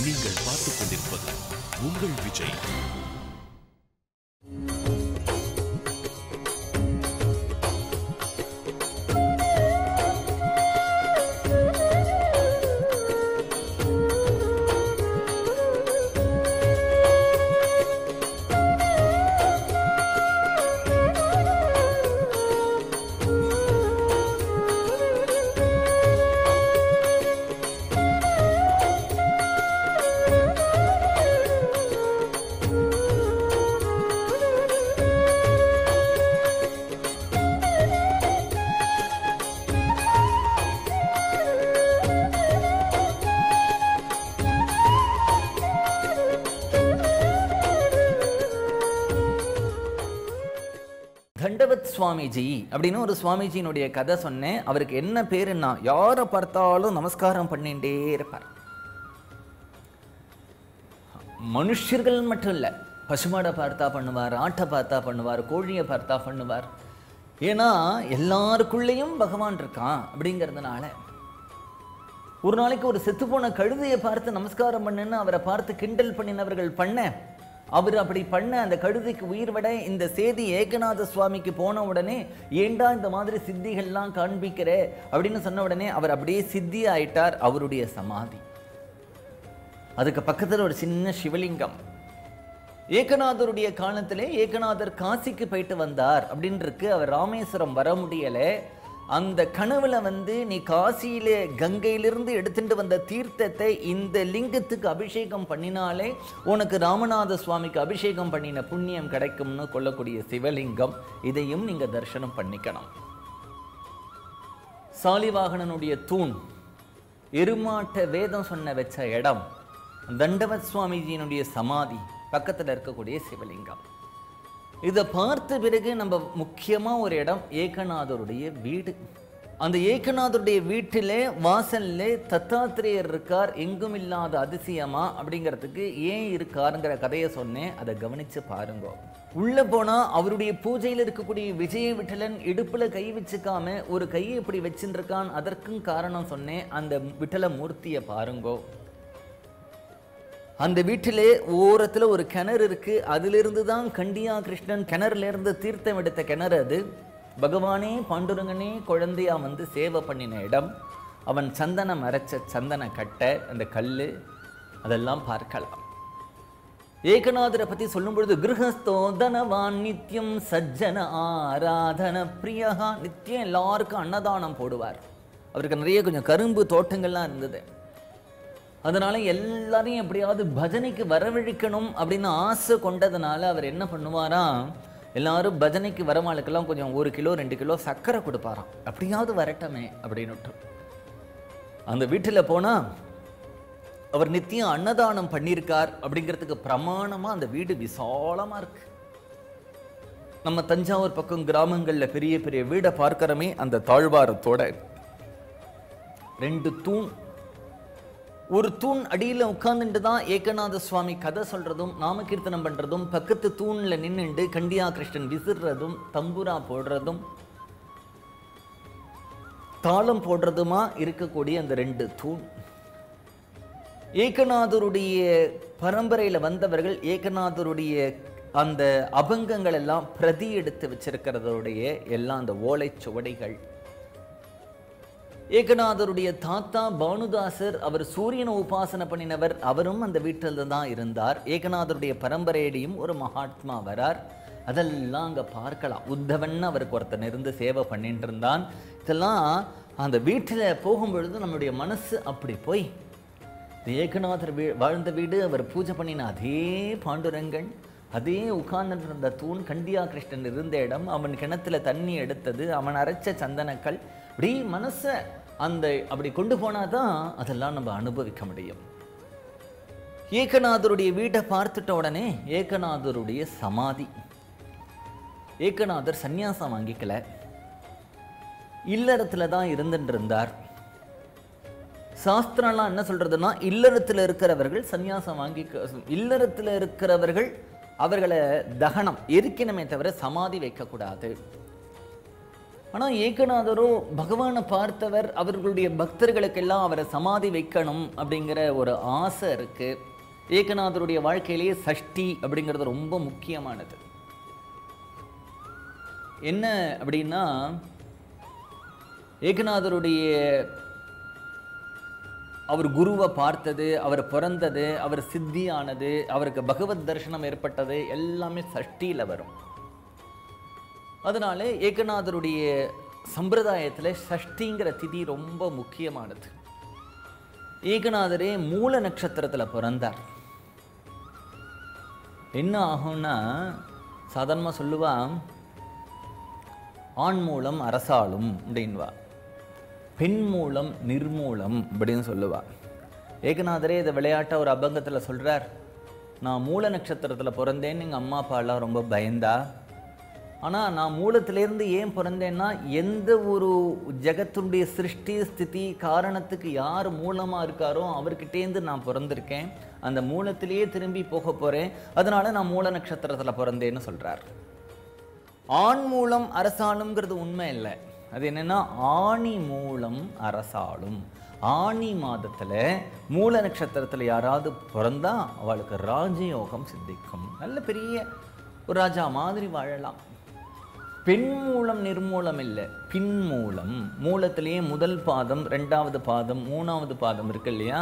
நீங்கள் பார்த்துக் கொண்டிருப்பது உங்கள் விஜய். தண்டவத் சுவாமிஜி அப்படின்னு ஒரு சுவாமிஜியினுடைய கதை சொன்னேன். அவருக்கு என்ன பேருன்னா, யாரை பார்த்தாலும் நமஸ்காரம் பண்ணிட்டே இருப்பார். மனுஷர்கள் மட்டும் இல்லை, பசுமாடை பார்த்தா பண்ணுவார், ஆட்டை பார்த்தா பண்ணுவார், கோழியை பார்த்தா பண்ணுவார். ஏன்னா எல்லாருக்குள்ளேயும் பகவான் இருக்கான் அப்படிங்கிறதுனால. ஒரு நாளைக்கு ஒரு செத்துப்போன கழுதையை பார்த்து நமஸ்காரம் பண்ணுன்னு அவரை பார்த்து கிண்டல் பண்ணினவர்கள் பண்ண, அவர் அப்படி பண்ண அந்த கழுதைக்கு உயிர் விட இந்த சேதி ஏகநாத சுவாமிக்கு போன உடனே, ஏண்டா இந்த மாதிரி சித்திகள்லாம் காண்பிக்கிற அப்படின்னு சொன்ன உடனே அவர் அப்படியே சித்தி ஆயிட்டார். அவருடைய சமாதி. அதுக்கு பக்கத்தில் ஒரு சின்ன சிவலிங்கம். ஏகநாதருடைய காலத்திலே ஏகநாதர் காசிக்கு போயிட்டு வந்தார் அப்படின்னு இருக்கு. அவர் ராமேஸ்வரம் வர முடியலை. அந்த கனவுல நீ காசியிலே கங்கையிலிருந்து எடுத்துட்டு வந்த தீர்த்தத்தை இந்த லிங்கத்துக்கு அபிஷேகம் பண்ணினாலே உனக்கு ராமநாத சுவாமிக்கு அபிஷேகம் பண்ணின புண்ணியம் கிடைக்கும்னு கொள்ளக்கூடிய சிவலிங்கம். இதையும் நீங்க தரிசனம் பண்ணிக்கணும். சாலிவாகனனுடைய தூண், எருமாட்ட வேதம் சொன்ன வச்ச இடம், தண்டவத் சுவாமிஜியினுடைய சமாதி, பக்கத்தில் இருக்கக்கூடிய சிவலிங்கம். இதை பார்த்த பிறகு நம்ம முக்கியமாக ஒரு இடம், ஏகநாதருடைய வீடு. அந்த ஏகநாதருடைய வீட்டிலே வாசல்லே தத்தாத்திரேயர் இருக்கார். எங்கும் இல்லாத அதிசயமா அப்படிங்கிறதுக்கு ஏன் இருக்காருங்கிற கதையை சொன்னேன். அதை கவனித்து பாருங்க. உள்ளே போனால் அவருடைய பூஜையில் இருக்கக்கூடிய விஜய விட்டலன் இடுப்பில் கை வச்சுக்காம ஒரு கையை இப்படி வச்சுருக்கான். அதற்கும் காரணம் சொன்னேன். அந்த விட்டல மூர்த்தியை பாருங்கோ. அந்த வீட்டிலே ஓரத்தில் ஒரு கிணறு இருக்கு. அதிலிருந்து தான் கண்டியா கிருஷ்ணன் கிணறுல இருந்து தீர்த்தம் எடுத்த கிணறு அது. பகவானே பாண்டுரங்கனே குழந்தையா சேவை பண்ணின இடம். அவன் சந்தனம் அரைச்ச சந்தன கட்டை, அந்த கல், அதெல்லாம் பார்க்கலாம். ஏகநாதரை பற்றி சொல்லும் பொழுது, கிரகஸ்தோ தனவான் நித்தியம் சஜ்ஜன ஆராதன பிரியகா, நித்தியம் எல்லாருக்கும் அன்னதானம் போடுவார். அவருக்கு நிறைய கொஞ்சம் கரும்பு தோட்டங்கள்லாம் இருந்தது. அதனால எல்லாரையும் எப்படியாவது பஜனைக்கு வரவழைக்கணும் அப்படின்னு ஆசை கொண்டதுனால அவர் என்ன பண்ணுவாராம், எல்லாரும் பஜனைக்கு வரவாளுக்கெல்லாம் கொஞ்சம் 1 கிலோ 2 கிலோ சர்க்கரை கொடுப்பாராம். அப்படியாவது வரட்டமே அப்படின்னுட்டு. அந்த வீட்டில் போனால் அவர் நித்தியம் அன்னதானம் பண்ணியிருக்கார் அப்படிங்கிறதுக்கு பிரமாணமாக அந்த வீடு விசாலமாக இருக்கு. நம்ம தஞ்சாவூர் பக்கம் கிராமங்களில் பெரிய பெரிய வீடை பார்க்கிறோமே, அந்த தாழ்வாரத்தோட 2 தூண். ஒரு தூண் அடியில் உட்கார்ந்துட்டு தான் ஏகநாத சுவாமி கதை சொல்றதும் நாமகீர்த்தனம் பண்றதும், பக்கத்து தூணில் நின்றுண்டு கண்டியா கிருஷ்ணன் விசிறதும், தம்புரா போடுறதும், தாளம் போடுறதுமா இருக்கக்கூடிய அந்த 2 தூண். ஏகநாதருடைய பரம்பரையில் வந்தவர்கள் ஏகநாதருடைய அந்த அபங்கங்கள் எல்லாம் பிரதி எடுத்து வச்சிருக்கிறதுடைய எல்லாம் அந்த ஓலை சுவடைகள். ஏகநாதருடைய தாத்தா பானுதாசர், அவர் சூரியனை உபாசனை பண்ணினவர். அவரும் அந்த வீட்டில் தான் இருந்தார். ஏகநாதருடைய பரம்பரையிடையும் ஒரு மகாத்மா வரார். அதெல்லாம் அங்கே பார்க்கலாம். உத்தவன் அவருக்கு ஒருத்தன் இருந்து சேவை பண்ணிட்டு இருந்தான். இதெல்லாம் அந்த வீட்டில் போகும்பொழுது நம்மளுடைய மனசு அப்படி போய், ஏகநாதர் வாழ்ந்த வீடு, அவர் பூஜை பண்ணின அதே பாண்டுரங்கன், அதே உட்கார்ந்துட்டு இருந்த தூண், கண்டியா கிருஷ்ணன் இருந்த இடம், அவன் கிணத்துல தண்ணி எடுத்தது, அவன் அரைச்ச சந்தனக்கல், அப்படி மனசை அந்த அப்படி கொண்டு போனாதான் அதெல்லாம் நம்ம அனுபவிக்க முடியும். ஏகநாதருடைய வீட்டை பார்த்துட்ட உடனே ஏகநாதருடைய சமாதி. ஏகநாதர் சந்நியாசம் வாங்கிக்கல, இல்லறத்துல தான் இருந்துட்டு இருந்தார். சாஸ்திரம்லாம் என்ன சொல்றதுன்னா, இல்லறத்தில் இருக்கிறவர்கள் சந்நியாசம் இல்லறத்தில் இருக்கிறவர்கள் அவர்களை தகனம் எரிக்கணுமே தவிர சமாதி வைக்கக்கூடாது. ஆனால் ஏகநாதரோ பகவானை பார்த்தவர், அவர்களுடைய பக்தர்களுக்கெல்லாம் அவரை சமாதி வைக்கணும் அப்படிங்கிற ஒரு ஆசை இருக்குது. ஏகநாதருடைய வாழ்க்கையிலேயே சஷ்டி அப்படிங்கிறது ரொம்ப முக்கியமானது. என்ன அப்படின்னா, ஏகநாதருடைய அவர் குருவை பார்த்தது, அவர் பிறந்தது, அவர் சித்தியானது, அவருக்கு பகவத் தரிசனம் ஏற்பட்டது எல்லாமே சஷ்டியில் வரும். அதனால ஏகநாதருடைய சம்பிரதாயத்தில் சஷ்டிங்கிற திதி ரொம்ப முக்கியமானது. ஏகநாதரே மூல நட்சத்திரத்தில் பிறந்தார். என்ன ஆகும்னா, சாதாரணமாக சொல்லுவா, ஆண் மூலம் அரசாளும் அப்படின்வா, பெண் மூலம் நிர்மூலம் அப்படின்னு சொல்லுவா. ஏகநாதரே இதை விளையாட்ட ஒரு அபங்கத்தில் சொல்கிறார், நான் மூல நட்சத்திரத்தில் பிறந்தேன்னு எங்கள் அம்மா அப்பாலாம் ரொம்ப பயந்தா. ஆனால் நான் மூலத்திலேருந்து ஏன் பிறந்தேன்னா, எந்த ஒரு ஜெகத்துடைய சிருஷ்டி ஸ்திதி காரணத்துக்கு யார் மூலமாக இருக்காரோ அவர்கிட்டேருந்து நான் பிறந்திருக்கேன். அந்த மூலத்திலேயே திரும்பி போக போகிறேன். அதனால நான் மூல நட்சத்திரத்தில் பிறந்தேன்னு சொல்கிறார். ஆண் மூலம் அரசாளுங்கிறது உண்மை இல்லை. அது என்னென்னா, ஆணி மூலம் அரசாளும். ஆணி மாதத்தில் மூல நட்சத்திரத்தில் யாராவது பிறந்தா அவளுக்கு ராஜயோகம் சித்திக்கும். நல்ல பெரிய ஒரு ராஜா மாதிரி வாழலாம். பெண் மூலம் நிர்மூலம் இல்லை, பின் மூலம். மூலத்திலேயே முதல் பாதம், ரெண்டாவது பாதம், மூணாவது பாதம் இருக்கு இல்லையா,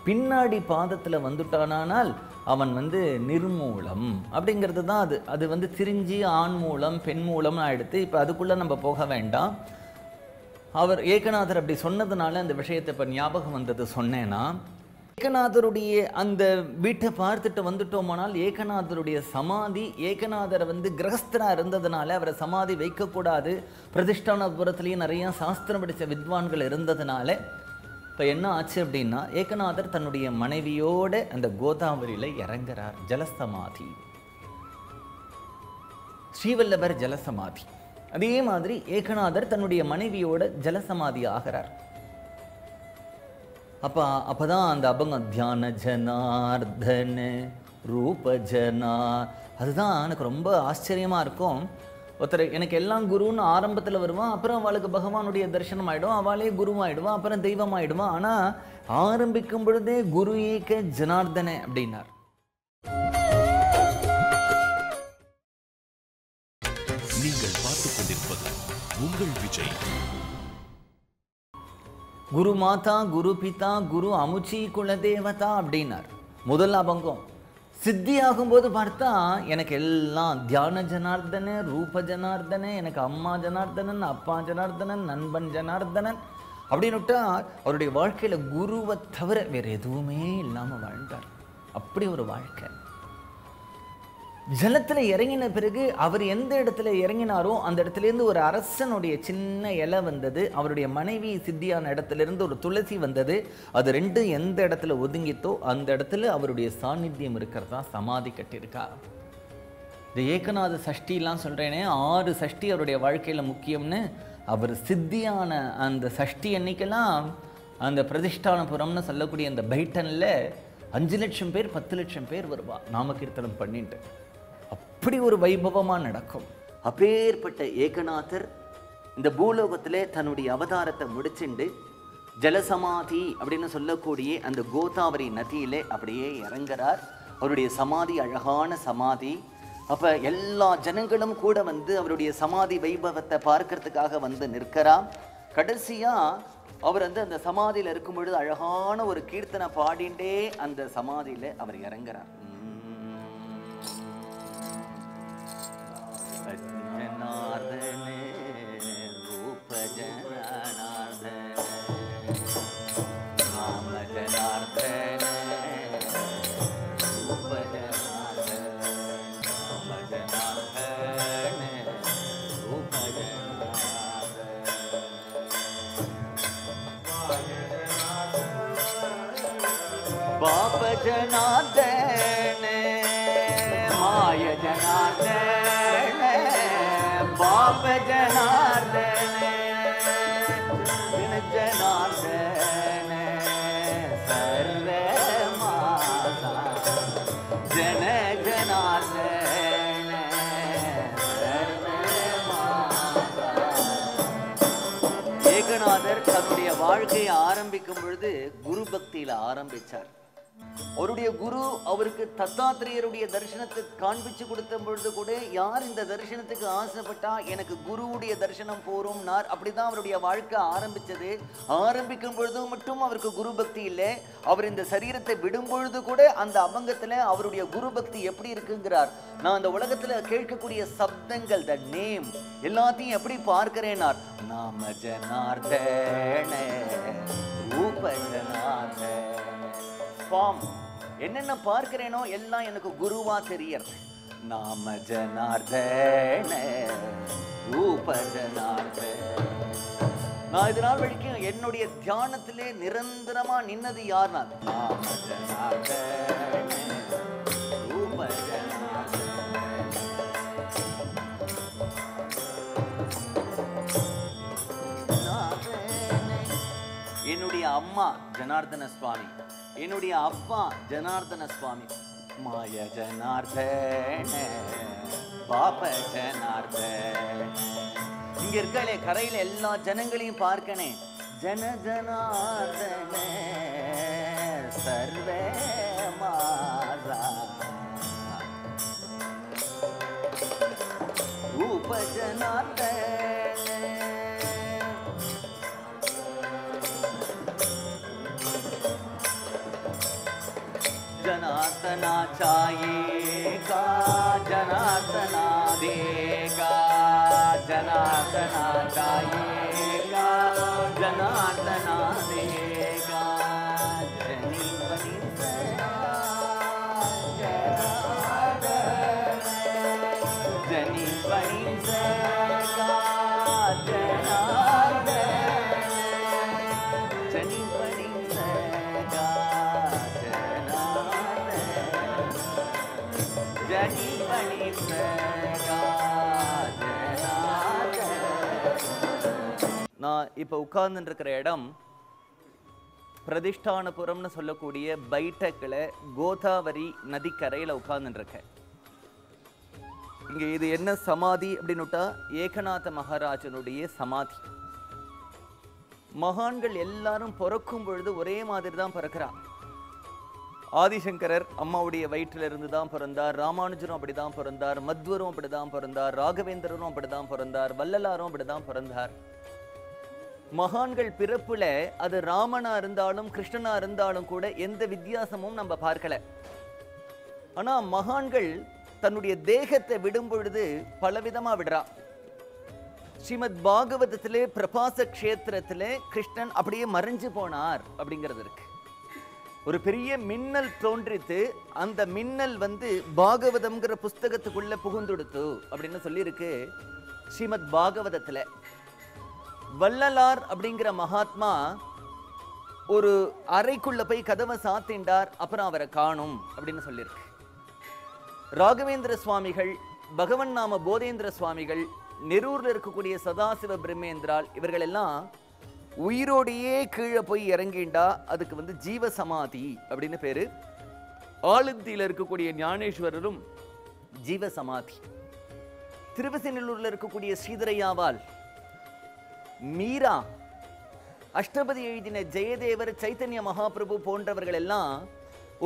பின்னாடி பாதத்தில் வந்துட்டானால் அவன் நிர்மூலம் அப்படிங்கிறது தான் அது. அது திரிஞ்சு ஆண் மூலம் பெண் மூலம்னு ஆயிடுத்து. இப்போ அதுக்குள்ளே நம்ம போக வேண்டாம். அவர் ஏகநாதர் அப்படி சொன்னதுனால அந்த விஷயத்தை இப்போ ஞாபகம் வந்தது சொன்னேன்னா, ஏகநாதருடைய அந்த வீட்டை பார்த்துட்டு வந்துட்டோமானால், ஏகநாதருடைய சமாதி, ஏகநாதரை கிரகஸ்தராக இருந்ததுனால அவரை சமாதி வைக்கக்கூடாது. பிரதிஷ்டானபுரத்துலேயும் நிறையா சாஸ்திரம் படித்த வித்வான்கள் இருந்ததுனால இப்போ என்ன ஆச்சு அப்படின்னா, ஏகநாதர் தன்னுடைய மனைவியோட அந்த கோதாவரியில் இறங்குறார். ஜலசமாதி, ஸ்ரீவல்லபர் ஜலசமாதி. அதே மாதிரி ஏகநாதர் தன்னுடைய மனைவியோட ஜலசமாதி ஆகிறார். அப்பதான் அந்த அபங்கம் தியான ஜனார்தன ரூப ஜனா. அதுதான் எனக்கு ரொம்ப ஆச்சரியமாக இருக்கும். ஒருத்தர் எனக்கு எல்லாம் குருன்னு ஆரம்பத்தில் வருவான், அப்புறம் அவளுக்கு பகவானுடைய தரிசனம் ஆகிடும், அவளே குருவாயிடுவான், அப்புறம் தெய்வம் ஆகிடுவான். ஆனால் ஆரம்பிக்கும் பொழுதே குரு ஏக ஜனார்தன அப்படின்னார். நீங்கள் பார்த்துக் கொண்டிருப்பது உங்கள் விஜய். குரு மாதா, குரு பிதா, குரு அமுச்சி குலதேவதா அப்படின்னார். முதல் அபங்கம் சித்தி ஆகும்போது பார்த்தா, எனக்கு எல்லாம் தியான ஜனார்தன, ரூப ஜனார்தன, எனக்கு அம்மா ஜனார்தனன், அப்பா ஜனார்தனன், நண்பன் ஜனார்தனன் அப்படின்னுட்டா அவருடைய வாழ்க்கையில் குருவை தவிர வேறு எதுவுமே இல்லாமல் வாழ்ந்தார். அப்படி ஒரு வாழ்க்கை. ஜலத்தில் இறங்கின பிறகு அவர் எந்த இடத்துல இறங்கினாரோ அந்த இடத்துலேருந்து ஒரு அரசனுடைய சின்ன இலை வந்தது. அவருடைய மனைவி சித்தியான இடத்துலேருந்து ஒரு துளசி வந்தது. அது ரெண்டும் எந்த இடத்துல ஒதுங்கித்தோ அந்த இடத்துல அவருடைய சாநித்தியம் இருக்கிறதா சமாதி கட்டியிருக்கா. இந்த ஏகநாத சஷ்டிலாம் சொல்கிறேனே, 6 சஷ்டி அவருடைய வாழ்க்கையில் முக்கியம்னு. அவர் சித்தியான அந்த சஷ்டி அன்னைக்கெல்லாம் அந்த பிரதிஷ்டானபுரம்னு சொல்லக்கூடிய அந்த பைட்டனில் 5 லட்சம் பேர் 10 லட்சம் பேர் வருவா நாமகீர்த்தனம் பண்ணிட்டு. அப்படி ஒரு வைபவமாக நடக்கும். அப்பேற்பட்ட ஏகநாதர் இந்த பூலோகத்தில் தன்னுடைய அவதாரத்தை முடிச்சுண்டு ஜலசமாதி அப்படின்னு சொல்லக்கூடிய அந்த கோதாவரி நதியிலே அப்படியே இறங்குறார். அவருடைய சமாதி அழகான சமாதி. அப்போ எல்லா ஜனங்களும் கூட அவருடைய சமாதி வைபவத்தை பார்க்கறதுக்காக நிற்கிறார். கடைசியாக அவர் அந்த சமாதியில் இருக்கும் பொழுது அழகான ஒரு கீர்த்தனை பாடிண்டே அந்த சமாதியில் அவர் இறங்குறார். ஜனார்தனே ரூப ஜனார்தனே நாம ஜனார்தனே ரூப ஜனார்தனே நாம ஜனார்தனே ரூப ஜனார்தனே பாப ஜனார்தனே மாய ஜனார்தனே பாப ஜனார்தனே ஜனார்தனே சர்வ மாதா ஜன ஜனார்தனே சர்வ மாதா தன்னுடைய வாழ்க்கையை ஆரம்பிக்கும் பொழுது குரு பக்தியில ஆரம்பிச்சார். அவருடைய குரு அவருக்கு தத்தாத்திரேயருடைய தரிசனத்தை காண்பிச்சு கொடுத்த பொழுது கூட, யார் இந்த தரிசனத்துக்கு ஆசைப்பட்டா எனக்கு குருவுடைய தரிசனம் போறோம்னார். அப்படிதான் அவருடைய வாழ்க்கை ஆரம்பிச்சது. ஆரம்பிக்கும் பொழுது மட்டும் அவருக்கு குரு பக்தி இல்லை. அவர் இந்த சரீரத்தை விடும் பொழுது கூட அந்த அபங்கத்துல அவருடைய குரு பக்தி எப்படி இருக்குங்கிறார். நான் அந்த உலகத்துல கேட்கக்கூடிய சப்தங்கள், த நேம் எல்லாத்தையும் எப்படி பார்க்கிறேனார். நாம ஜனார்தன ரூப ஜனார்தன, என்னென்ன பார்க்கிறேனோ எல்லாம் எனக்கு குருவா தெரியறது. நாம ஜனார்தன ரூப ஜனார்தன. நான் இது நாள் வரைக்கும் என்னுடைய தியானத்திலே நிரந்தரமா நின்னது யார்னா, நாம ஜனார்தன ரூப ஜனார்தன. என்னுடைய அம்மா ஜனார்தன சுவாமி, என்னுடைய அப்பா ஜனார்தன சுவாமி. மாய ஜனார்தன பாப ஜனார்தன. இங்க இருக்கலே கரையில எல்லா ஜனங்களையும் பார்க்கனே. ஜன ஜனார்தன சர்வே மாதா ரூப ஜனார்தன. जनार्दना चाहिएगा, जनार्दना देगा, जनार्दना चाहिएगा, जनार्दना देगा. जनी बनी जनी बनी நான் இப்போ உட்கார்ந்து இருக்கிற இடம் பிரதிஷ்டானபுரம்னு சொல்லக்கூடிய பைட்டக்கில் கோதாவரி நதிக்கரையில் உட்கார்ந்துருக்கேன். இங்கே இது என்ன சமாதி அப்படின்னுட்டா, ஏகநாத மகாராஜனுடைய சமாதி. மகான்கள் எல்லாரும் பிறக்கும் பொழுது ஒரே மாதிரி தான் பிறக்கிறா. ஆதிசங்கரர் அம்மாவுடைய வயிற்றிலிருந்து தான் பிறந்தார். ராமானுஜரும் அப்படிதான் பிறந்தார். மத்வரும் அப்படிதான் பிறந்தார். ராகவேந்திரரும் அப்படிதான் பிறந்தார். வள்ளலாரும் அப்படிதான் பிறந்தார். மகான்கள் பிறப்புல அது ராமனா இருந்தாலும் கிருஷ்ணனா இருந்தாலும் கூட எந்த வித்தியாசமும் நம்ம பார்க்கல. ஆனா மகான்கள் தன்னுடைய தேகத்தை விடும் பொழுது பலவிதமா விடுறா. ஸ்ரீமத் பாகவதத்திலே பிரபாச கஷேத்திரத்திலே கிருஷ்ணன் அப்படியே மறைஞ்சு போனார் அப்படிங்கிறது இருக்கு. ஒரு பெரிய மின்னல் தோன்றித்து, அந்த மின்னல் பாகவதம்ங்கிற புஸ்தகத்துக்குள்ள புகுந்துடுத்து அப்படின்னு சொல்லியிருக்கு ஸ்ரீமத் பாகவதத்துல. வள்ளலார் அப்படிங்கிற மகாத்மா ஒரு அறைக்குள்ள போய் கதவை சாத்திண்டார், அப்புறம் அவரை காணும் அப்படின்னு சொல்லியிருக்கு. ராகவேந்திர சுவாமிகள், பகவன் நாம போதேந்திர சுவாமிகள், நெரூர்ல இருக்கக்கூடிய சதாசிவ பிரம்மேந்திரால் இவர்கள் எல்லாம் உயிரோடையே கீழே போய் இறங்கிண்டா அதுக்கு ஜீவ சமாதி அப்படின்னு பேரு. ஆளுந்தியில இருக்கக்கூடிய ஞானேஸ்வரரும் ஜீவ சமாதி. திருவசிநல்லூர்ல இருக்கக்கூடிய ஸ்ரீதரையாவால், மீரா, அஷ்டபதி எழுதின ஜெயதேவர், சைத்தன்ய மகாபிரபு போன்றவர்கள் எல்லாம்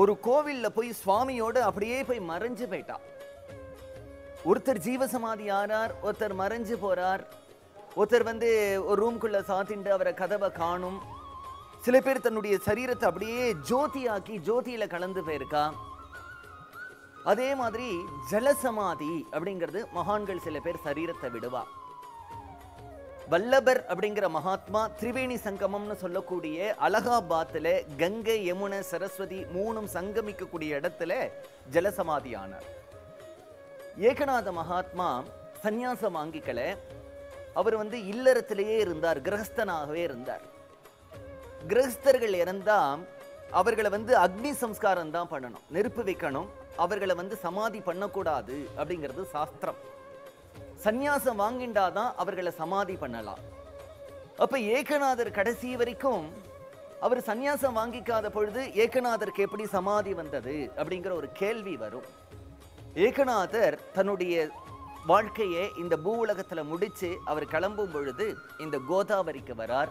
ஒரு கோவில்ல போய் சுவாமியோடு அப்படியே போய் மறைஞ்சு போயிட்டா. ஒருத்தர் ஜீவசமாதி ஆறார், ஒருத்தர் மறைஞ்சு போறார், ஒருத்தர் ஒரு ரூம்குள்ள சாத்திண்டு அவரை கதவை காணும். சில பேர் தன்னுடைய சரீரத்தை அப்படியே ஜோதியாக்கி ஜோதியில கலந்து போயிருக்கா. அதே மாதிரி ஜலசமாதி அப்படிங்கிறது மகான்கள் சில பேர் சரீரத்தை விடுவா. வல்லபர் அப்படிங்கிற மகாத்மா திரிவேணி சங்கமம்னு சொல்லக்கூடிய அலகாபாத்ல கங்கை, யமுனை, சரஸ்வதி மூணும் சங்கமிக்கக்கூடிய இடத்துல ஜலசமாதி ஆனார். ஏகநாத மகாத்மா சந்நியாசம் வாங்கிக்கல. அவர் இல்லறத்திலேயே இருந்தார், கிரகஸ்தனாகவே இருந்தார். கிரகஸ்தர்கள் இறந்தா அவர்களை அக்னி சம்ஸ்காரம் தான் பண்ணணும், நெருப்பு வைக்கணும். அவர்களை சமாதி பண்ணக்கூடாது அப்படிங்கிறது சாஸ்திரம். சந்நியாசம் வாங்கிண்டாதான் அவர்களை சமாதி பண்ணலாம். அப்ப ஏகநாதர் கடைசி வரைக்கும் அவர் சந்நியாசம் வாங்கிக்காத பொழுது ஏகநாதருக்கு எப்படி சமாதி வந்தது அப்படிங்கிற ஒரு கேள்வி வரும். ஏகநாதர் தன்னுடைய வாழ்க்கையை இந்த பூ உலகத்துல முடிச்சு அவர் கிளம்பும் பொழுது இந்த கோதாவரிக்கு வரார்.